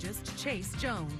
meteorologist Chase Jones.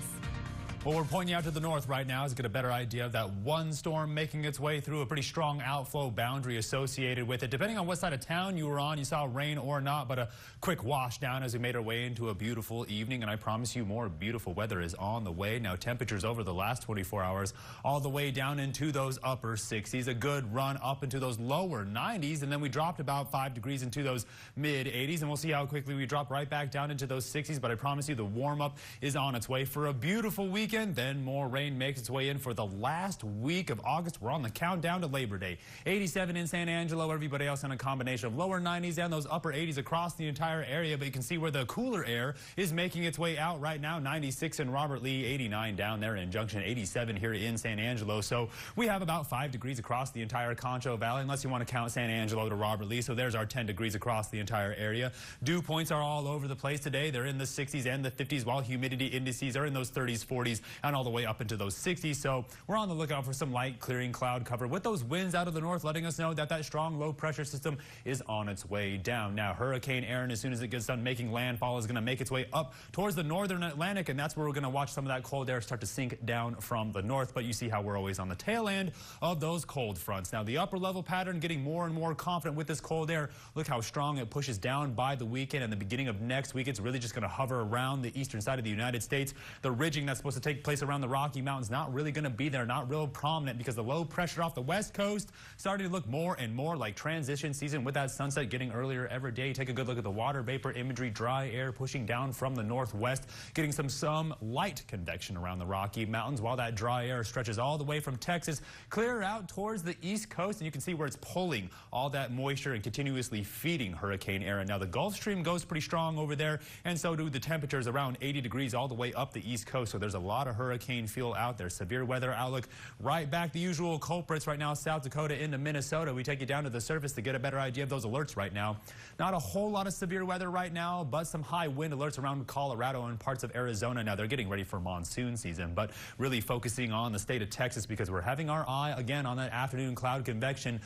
Well, we're pointing out to the north right now to get a better idea of that one storm making its way through, a pretty strong outflow boundary associated with it. Depending on what side of town you were on, you saw rain or not, but a quick wash down as we made our way into a beautiful evening. And I promise you, more beautiful weather is on the way. Now, temperatures over the last 24 hours all the way down into those upper 60s, a good run up into those lower 90s, and then we dropped about 5 degrees into those mid 80s, and we'll see how quickly we drop right back down into those 60s. But I promise you, the warm up is on its way for a beautiful weekend. Then more rain makes its way in for the last week of August. We're on the countdown to Labor Day. 87 in San Angelo, everybody else in a combination of lower 90s and those upper 80s across the entire area. But you can see where the cooler air is making its way out right now. 96 in Robert Lee, 89 down there in Junction, 87 here in San Angelo. So we have about 5 degrees across the entire Concho Valley, unless you want to count San Angelo to Robert Lee. So there's our 10 degrees across the entire area. Dew points are all over the place today. They're in the 60s and the 50s, while humidity indices are in those 30s, 40s, and all the way up into those 60s. So we're on the lookout for some light clearing cloud cover with those winds out of the north letting us know that that strong low pressure system is on its way down. Now, Hurricane Aaron, as soon as it gets done making landfall, is going to make its way up towards the northern Atlantic, and that's where we're going to watch some of that cold air start to sink down from the north. But you see how we're always on the tail end of those cold fronts. Now, the upper level pattern getting more and more confident with this cold air. Look how strong it pushes down by the weekend, and the beginning of next week, it's really just going to hover around the eastern side of the United States. The ridging that's supposed to take place around the Rocky Mountains not really going to be there, not real prominent, because the low pressure off the west coast starting to look more and more like transition season with that sunset getting earlier every day. Take a good look at the water vapor imagery, dry air pushing down from the northwest, getting some light convection around the Rocky Mountains, while that dry air stretches all the way from Texas clear out towards the east coast, and you can see where it's pulling all that moisture and continuously feeding Hurricane Aaron. Now, the Gulf Stream goes pretty strong over there, and so do the temperatures, around 80 degrees all the way up the east coast. So there's a lot of hurricane fuel out there. Severe weather outlook right back. The usual culprits right now, South Dakota into Minnesota. We take you down to the surface to get a better idea of those alerts right now. Not a whole lot of severe weather right now, but some high wind alerts around Colorado and parts of Arizona. Now, they're getting ready for monsoon season, but really focusing on the state of Texas, because we're having our eye again on that afternoon cloud convection.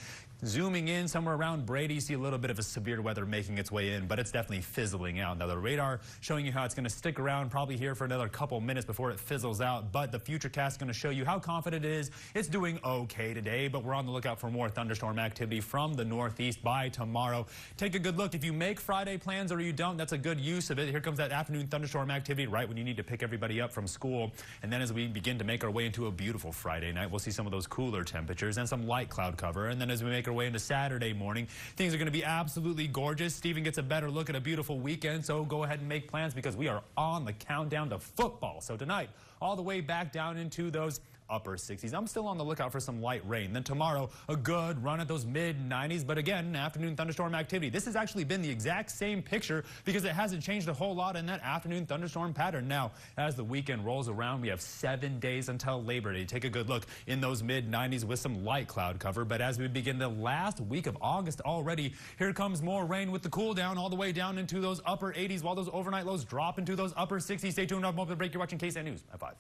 Zooming in somewhere around Brady, you see a little bit of a severe weather making its way in, but it's definitely fizzling out. Now, the radar showing you how it's going to stick around probably here for another couple minutes before it fizzles out, but the Futurecast is going to show you how confident it is. It's doing okay today, but we're on the lookout for more thunderstorm activity from the northeast by tomorrow. Take a good look. If you make Friday plans or you don't, that's a good use of it. Here comes that afternoon thunderstorm activity right when you need to pick everybody up from school. And then as we begin to make our way into a beautiful Friday night, we'll see some of those cooler temperatures and some light cloud cover. And then as we make our way into Saturday morning, things are going to be absolutely gorgeous. Steven gets a better look at a beautiful weekend, so go ahead and make plans, because we are on the countdown to football. So tonight, all the way back down into those upper 60s. I'm still on the lookout for some light rain. Then tomorrow, a good run at those mid 90s, but again, afternoon thunderstorm activity. This has actually been the exact same picture, because it hasn't changed a whole lot in that afternoon thunderstorm pattern. Now, as the weekend rolls around, we have 7 days until Labor Day. Take a good look in those mid 90s with some light cloud cover. But as we begin the last week of August already, here comes more rain with the cool down all the way down into those upper 80s, while those overnight lows drop into those upper 60s. Stay tuned. I'm over the break. You're watching KSAN News at 5.